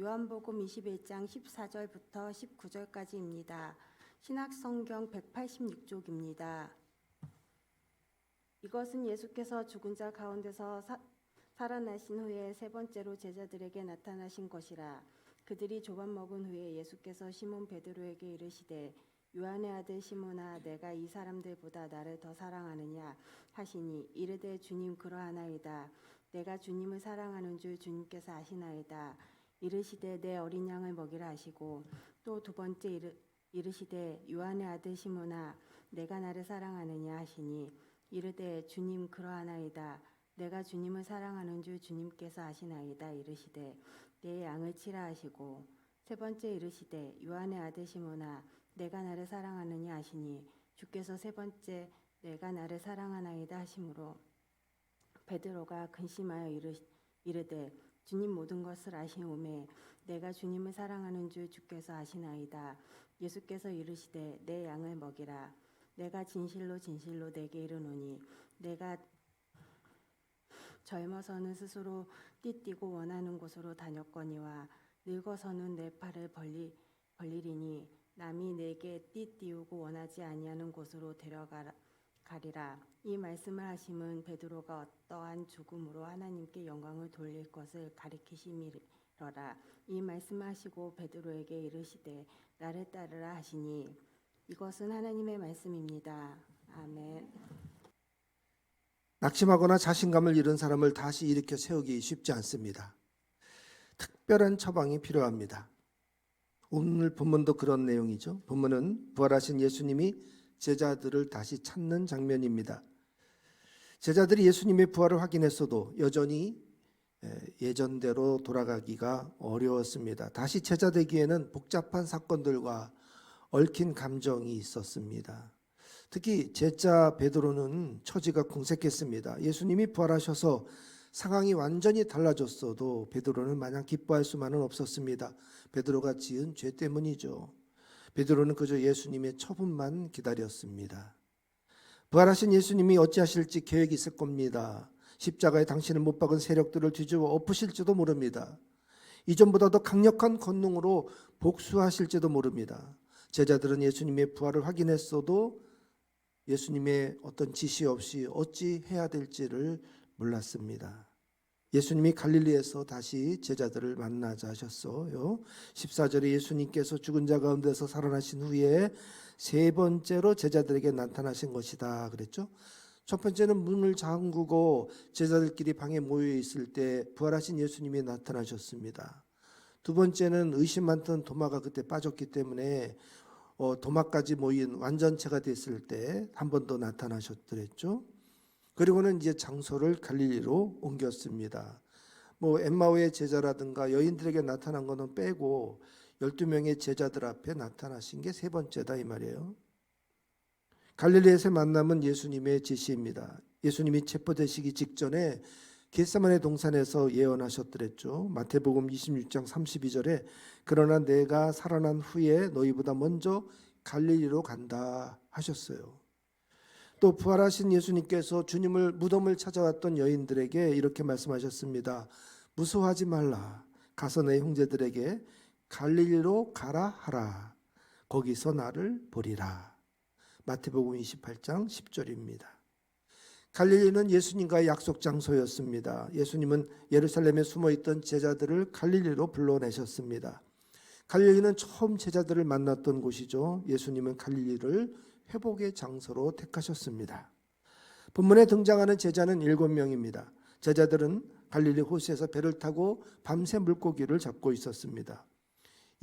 요한복음 21장 14절부터 19절까지입니다. 신약성경 186쪽입니다. 이것은 예수께서 죽은 자 가운데서 살아나신 후에 세 번째로 제자들에게 나타나신 것이라. 그들이 조반 먹은 후에 예수께서 시몬 베드로에게 이르시되 요한의 아들 시몬아, 내가 이 사람들보다 나를 더 사랑하느냐 하시니, 이르되 주님, 그러하나이다. 내가 주님을 사랑하는 줄 주님께서 아시나이다. 이르시되 내 어린 양을 먹이라 하시고, 또 두 번째 이르시되 요한의 아들 시몬아, 내가 나를 사랑하느냐 하시니, 이르되 주님, 그러하나이다. 내가 주님을 사랑하는 줄 주님께서 아시나이다. 이르시되 내 양을 치라 하시고, 세 번째 이르시되 요한의 아들 시몬아, 내가 나를 사랑하느냐 하시니, 주께서 세 번째 내가 나를 사랑하나이다 하시므로 베드로가 근심하여 이르되 주님, 모든 것을 아시오매 내가 주님을 사랑하는 줄 주께서 아시나이다. 예수께서 이르시되 내 양을 먹이라. 내가 진실로 진실로 내게 이르노니, 내가 젊어서는 스스로 띠띠고 원하는 곳으로 다녔거니와 늙어서는 내 팔을 벌리리니 남이 내게 띠띠우고 원하지 아니하는 곳으로 데려가리라. 이 말씀을 하심은 베드로가 어떠한 죽음으로 하나님께 영광을 돌릴 것을 가리키심이러라. 이 말씀을 하시고 베드로에게 이르시되 나를 따르라 하시니, 이것은 하나님의 말씀입니다. 아멘. 낙심하거나 자신감을 잃은 사람을 다시 일으켜 세우기 쉽지 않습니다. 특별한 처방이 필요합니다. 오늘 본문도 그런 내용이죠. 본문은 부활하신 예수님이 제자들을 다시 찾는 장면입니다. 제자들이 예수님의 부활을 확인했어도 여전히 예전대로 돌아가기가 어려웠습니다. 다시 제자 되기에는 복잡한 사건들과 얽힌 감정이 있었습니다. 특히 제자 베드로는 처지가 궁색했습니다. 예수님이 부활하셔서 상황이 완전히 달라졌어도 베드로는 마냥 기뻐할 수만은 없었습니다. 베드로가 지은 죄 때문이죠. 베드로는 그저 예수님의 처분만 기다렸습니다. 부활하신 예수님이 어찌하실지 계획이 있을 겁니다. 십자가에 당신을 못 박은 세력들을 뒤집어 엎으실지도 모릅니다. 이전보다 더 강력한 권능으로 복수하실지도 모릅니다. 제자들은 예수님의 부활을 확인했어도 예수님의 어떤 지시 없이 어찌 해야 될지를 몰랐습니다. 예수님이 갈릴리에서 다시 제자들을 만나자 하셨어요. 14절에 예수님께서 죽은 자 가운데서 살아나신 후에 세 번째로 제자들에게 나타나신 것이다 그랬죠. 첫 번째는 문을 잠그고 제자들끼리 방에 모여 있을 때 부활하신 예수님이 나타나셨습니다. 두 번째는 의심 많던 도마가 그때 빠졌기 때문에 도마까지 모인 완전체가 됐을 때 한 번 더 나타나셨더랬죠. 그리고는 이제 장소를 갈릴리로 옮겼습니다. 엠마오의 제자라든가 여인들에게 나타난 것은 빼고 12명의 제자들 앞에 나타나신 게 세 번째다 이 말이에요. 갈릴리에서의 만남은 예수님의 지시입니다. 예수님이 체포되시기 직전에 겟세마네 동산에서 예언하셨더랬죠. 마태복음 26장 32절에 그러나 내가 살아난 후에 너희보다 먼저 갈릴리로 간다 하셨어요. 또 부활하신 예수님께서 주님을 무덤을 찾아왔던 여인들에게 이렇게 말씀하셨습니다. 무서워하지 말라. 가서 내 형제들에게 갈릴리로 가라 하라. 거기서 나를 보리라. 마태복음 28장 10절입니다. 갈릴리는 예수님과의 약속 장소였습니다. 예수님은 예루살렘에 숨어있던 제자들을 갈릴리로 불러내셨습니다. 갈릴리는 처음 제자들을 만났던 곳이죠. 예수님은 갈릴리를 회복의 장소로 택하셨습니다. 본문에 등장하는 제자는 7명입니다. 제자들은 갈릴리 호수에서 배를 타고 밤새 물고기를 잡고 있었습니다.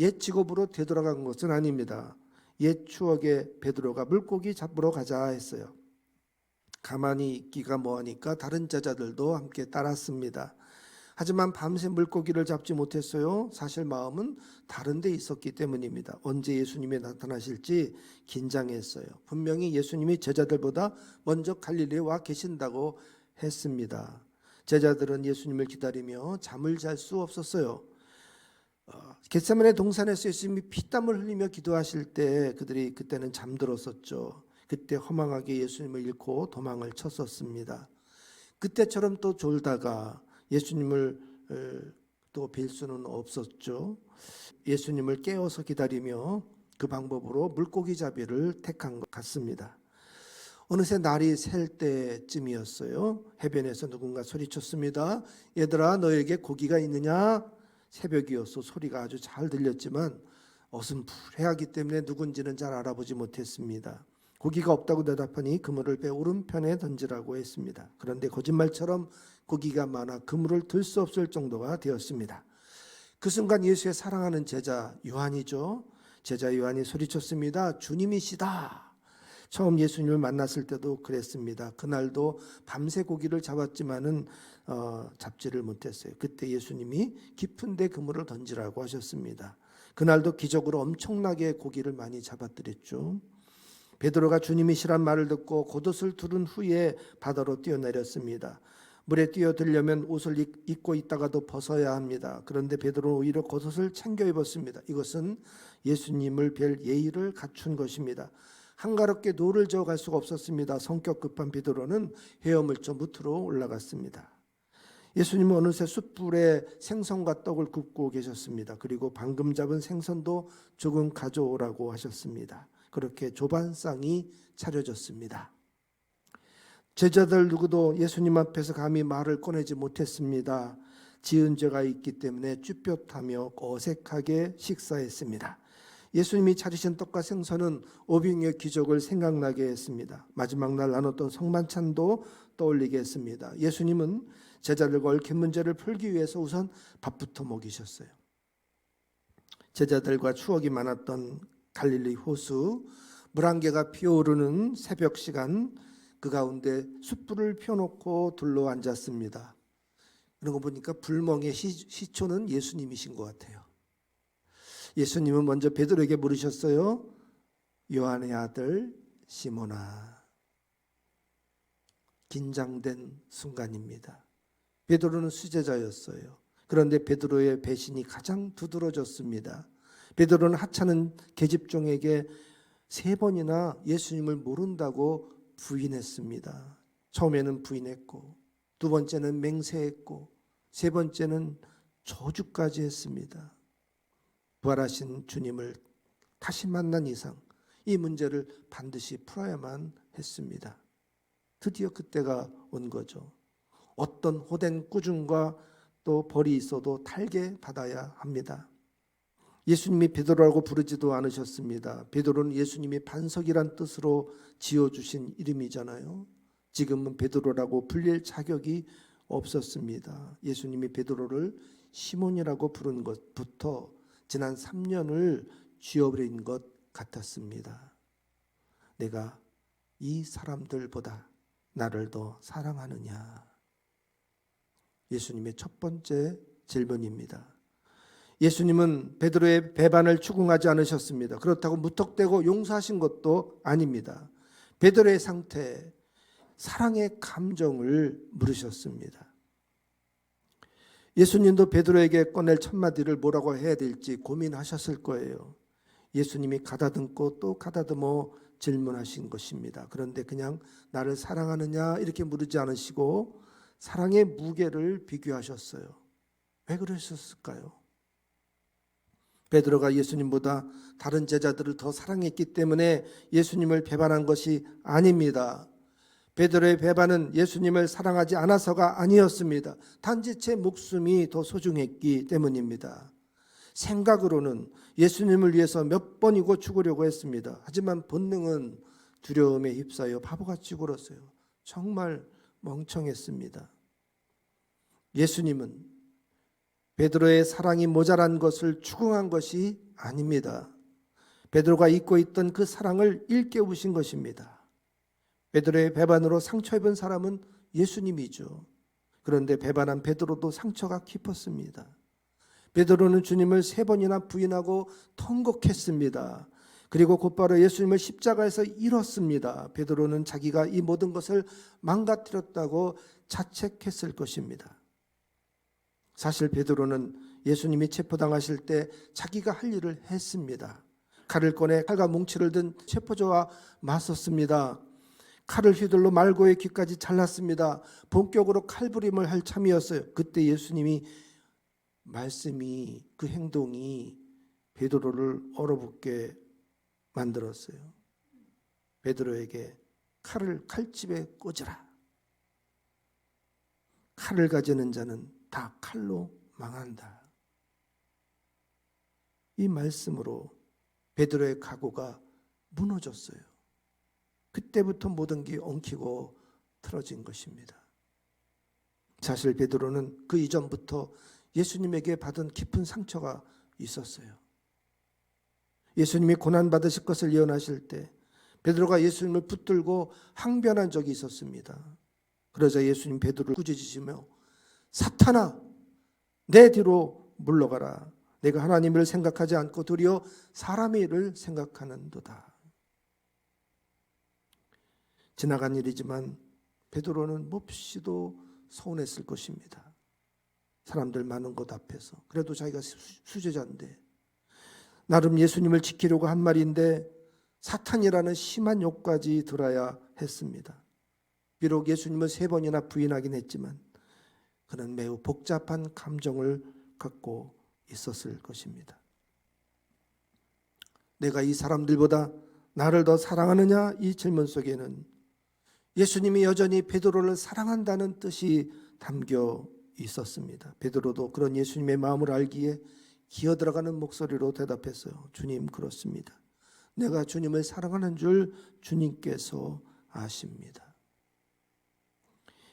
옛 직업으로 되돌아간 것은 아닙니다. 옛 추억에 베드로가 물고기 잡으러 가자 했어요. 가만히 있기가 뭐하니까 다른 제자들도 함께 따랐습니다. 하지만 밤새 물고기를 잡지 못했어요. 사실 마음은 다른 데 있었기 때문입니다. 언제 예수님이 나타나실지 긴장했어요. 분명히 예수님이 제자들보다 먼저 갈릴리에 와 계신다고 했습니다. 제자들은 예수님을 기다리며 잠을 잘 수 없었어요. 겟세마네 동산에서 예수님이 피땀을 흘리며 기도하실 때 그들이 그때는 잠들었었죠. 그때 허망하게 예수님을 잃고 도망을 쳤었습니다. 그때처럼 또 졸다가 예수님을 또 빌 수는 없었죠. 예수님을 깨워서 기다리며 그 방법으로 물고기 잡이를 택한 것 같습니다. 어느새 날이 샐 때쯤이었어요. 해변에서 누군가 소리쳤습니다. 얘들아, 너에게 고기가 있느냐? 새벽이어서 소리가 아주 잘 들렸지만 어슴푸레하기 때문에 누군지는 잘 알아보지 못했습니다. 고기가 없다고 대답하니 그물을 배 오른편에 던지라고 했습니다. 그런데 거짓말처럼 고기가 많아 그물을 들 수 없을 정도가 되었습니다. 그 순간 예수의 사랑하는 제자 요한이죠. 제자 요한이 소리쳤습니다. 주님이시다. 처음 예수님을 만났을 때도 그랬습니다. 그날도 밤새 고기를 잡았지만은 잡지를 못했어요. 그때 예수님이 깊은 데 그물을 던지라고 하셨습니다. 그날도 기적으로 엄청나게 고기를 많이 잡아들였죠. 베드로가 주님이시란 말을 듣고 겉옷을 두른 후에 바다로 뛰어내렸습니다. 물에 뛰어들려면 옷을 입고 있다가도 벗어야 합니다. 그런데 베드로는 오히려 겉옷을 챙겨 입었습니다. 이것은 예수님을 뵐 예의를 갖춘 것입니다. 한가롭게 노를 저어 갈 수가 없었습니다. 성격 급한 베드로는 헤엄을 쳐 무트로 올라갔습니다. 예수님은 어느새 숯불에 생선과 떡을 굽고 계셨습니다. 그리고 방금 잡은 생선도 조금 가져오라고 하셨습니다. 그렇게 조반상이 차려졌습니다. 제자들 누구도 예수님 앞에서 감히 말을 꺼내지 못했습니다. 지은 죄가 있기 때문에 쭈뼛하며 어색하게 식사했습니다. 예수님이 차리신 떡과 생선은 오병이의 기적을 생각나게 했습니다. 마지막 날 나눴던 성만찬도 떠올리게 했습니다. 예수님은 제자들과 얽힌 문제를 풀기 위해서 우선 밥부터 먹이셨어요. 제자들과 추억이 많았던 갈릴리 호수, 물안개가 피어오르는 새벽 시간, 그 가운데 숯불을 펴놓고 둘러 앉았습니다. 이런 거 보니까 불멍의 시초는 예수님이신 것 같아요. 예수님은 먼저 베드로에게 물으셨어요. 요한의 아들 시몬아. 긴장된 순간입니다. 베드로는 수제자였어요. 그런데 베드로의 배신이 가장 두드러졌습니다. 베드로는 하찮은 계집종에게 3번이나 예수님을 모른다고 부인했습니다. 처음에는 부인했고, 2번째는 맹세했고, 3번째는 저주까지 했습니다. 부활하신 주님을 다시 만난 이상 이 문제를 반드시 풀어야만 했습니다. 드디어 그때가 온 거죠. 어떤 호된 꾸중과 또 벌이 있어도 달게 받아야 합니다. 예수님이 베드로라고 부르지도 않으셨습니다. 베드로는 예수님이 반석이란 뜻으로 지어주신 이름이잖아요. 지금은 베드로라고 불릴 자격이 없었습니다. 예수님이 베드로를 시몬이라고 부른 것부터 지난 3년을 쥐어버린 것 같았습니다. 내가 이 사람들보다 나를 더 사랑하느냐? 예수님의 첫 번째 질문입니다. 예수님은 베드로의 배반을 추궁하지 않으셨습니다. 그렇다고 무턱대고 용서하신 것도 아닙니다. 베드로의 상태, 사랑의 감정을 물으셨습니다. 예수님도 베드로에게 꺼낼 첫마디를 뭐라고 해야 될지 고민하셨을 거예요. 예수님이 가다듬고 또 가다듬어 질문하신 것입니다. 그런데 그냥 나를 사랑하느냐 이렇게 물으지 않으시고 사랑의 무게를 비교하셨어요. 왜 그러셨을까요? 베드로가 예수님보다 다른 제자들을 더 사랑했기 때문에 예수님을 배반한 것이 아닙니다. 베드로의 배반은 예수님을 사랑하지 않아서가 아니었습니다. 단지 제 목숨이 더 소중했기 때문입니다. 생각으로는 예수님을 위해서 몇 번이고 죽으려고 했습니다. 하지만 본능은 두려움에 휩싸여 바보같이 굴었어요. 정말 멍청했습니다. 예수님은 베드로의 사랑이 모자란 것을 추궁한 것이 아닙니다. 베드로가 잊고 있던 그 사랑을 일깨우신 것입니다. 베드로의 배반으로 상처 입은 사람은 예수님이죠. 그런데 배반한 베드로도 상처가 깊었습니다. 베드로는 주님을 3번이나 부인하고 통곡했습니다. 그리고 곧바로 예수님을 십자가에서 잃었습니다. 베드로는 자기가 이 모든 것을 망가뜨렸다고 자책했을 것입니다. 사실 베드로는 예수님이 체포당하실 때 자기가 할 일을 했습니다. 칼을 꺼내 칼과 뭉치를 든 체포자와 맞섰습니다. 칼을 휘둘러 말고의 귀까지 잘랐습니다. 본격으로 칼부림을 할 참이었어요. 그때 예수님이 말씀이, 그 행동이 베드로를 얼어붙게 만들었어요. 베드로에게 칼을 칼집에 꽂으라. 칼을 가지는 자는 다 칼로 망한다. 이 말씀으로 베드로의 각오가 무너졌어요. 그때부터 모든 게 엉키고 틀어진 것입니다. 사실 베드로는 그 이전부터 예수님에게 받은 깊은 상처가 있었어요. 예수님이 고난받으실 것을 예언하실 때 베드로가 예수님을 붙들고 항변한 적이 있었습니다. 그러자 예수님 베드로를 꾸짖으시며 사탄아 내 뒤로 물러가라. 내가 하나님을 생각하지 않고 도리어 사람의 일을 생각하는도다. 지나간 일이지만 베드로는 몹시도 서운했을 것입니다. 사람들 많은 곳 앞에서. 그래도 자기가 수제자인데 나름 예수님을 지키려고 한 말인데 사탄이라는 심한 욕까지 들어야 했습니다. 비록 예수님을 3번이나 부인하긴 했지만 그는 매우 복잡한 감정을 갖고 있었을 것입니다. 내가 이 사람들보다 나를 더 사랑하느냐? 이 질문 속에는 예수님이 여전히 베드로를 사랑한다는 뜻이 담겨 있었습니다. 베드로도 그런 예수님의 마음을 알기에 기어들어가는 목소리로 대답했어요. 주님, 그렇습니다. 내가 주님을 사랑하는 줄 주님께서 아십니다.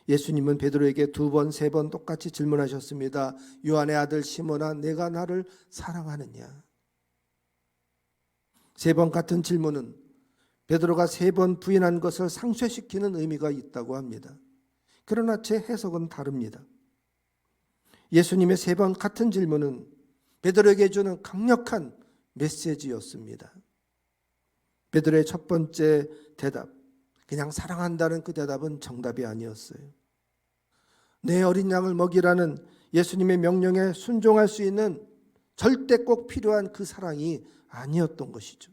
예수님은 베드로에게 2번, 3번 똑같이 질문하셨습니다. 요한의 아들 시몬아, 내가 나를 사랑하느냐? 3번 같은 질문은 베드로가 3번 부인한 것을 상쇄시키는 의미가 있다고 합니다. 그러나 제 해석은 다릅니다. 예수님의 3번 같은 질문은 베드로에게 주는 강력한 메시지였습니다. 베드로의 첫 번째 대답, 그냥 사랑한다는 그 대답은 정답이 아니었어요. 내 어린 양을 먹이라는 예수님의 명령에 순종할 수 있는 절대 꼭 필요한 그 사랑이 아니었던 것이죠.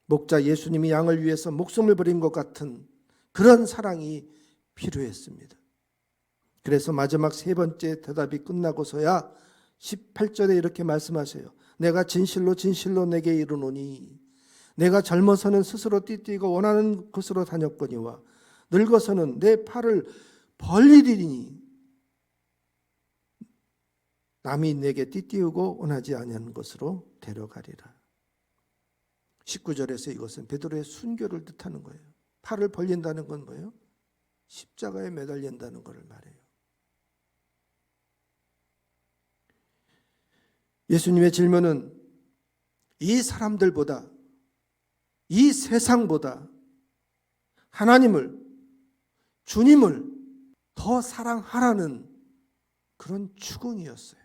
목자 예수님이 양을 위해서 목숨을 버린 것 같은 그런 사랑이 필요했습니다. 그래서 마지막 3번째 대답이 끝나고서야 18절에 이렇게 말씀하세요. 내가 진실로 진실로 내게 이르노니 내가 젊어서는 스스로 띠띠고 원하는 곳으로 다녔거니와 늙어서는 내 팔을 벌리리니 남이 내게 띠띠우고 원하지 아니하는 곳으로 데려가리라. 19절에서 이것은 베드로의 순교를 뜻하는 거예요. 팔을 벌린다는 건 뭐예요? 십자가에 매달린다는 것을 말해요. 예수님의 질문은 이 사람들보다, 이 세상보다 하나님을, 주님을 더 사랑하라는 그런 추궁이었어요.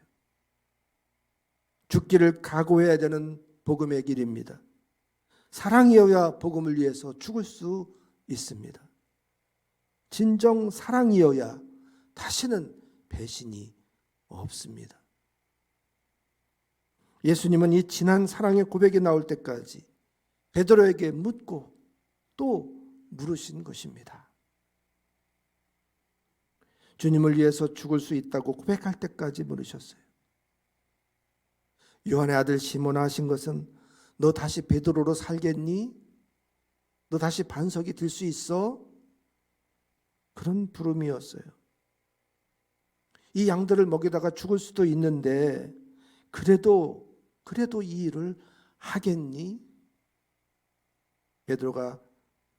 죽기를 각오해야 되는 복음의 길입니다. 사랑이어야 복음을 위해서 죽을 수 있습니다. 진정 사랑이어야 다시는 배신이 없습니다. 예수님은 이 진한 사랑의 고백이 나올 때까지 베드로에게 묻고 또 물으신 것입니다. 주님을 위해서 죽을 수 있다고 고백할 때까지 물으셨어요. 요한의 아들 시몬아 하신 것은 너 다시 베드로로 살겠니? 너 다시 반석이 될 수 있어? 그런 부름이었어요. 이 양들을 먹이다가 죽을 수도 있는데 그래도 이 일을 하겠니? 베드로가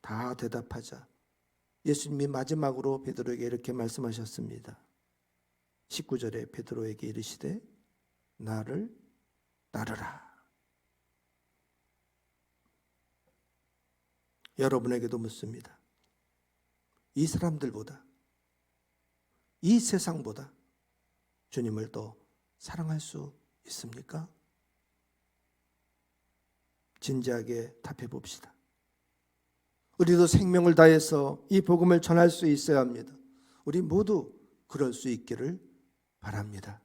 다 대답하자 예수님이 마지막으로 베드로에게 이렇게 말씀하셨습니다. 19절에 베드로에게 이르시되 나를 따르라. 여러분에게도 묻습니다. 이 사람들보다, 이 세상보다 주님을 더 사랑할 수 있습니까? 진지하게 답해 봅시다. 우리도 생명을 다해서 이 복음을 전할 수 있어야 합니다. 우리 모두 그럴 수 있기를 바랍니다.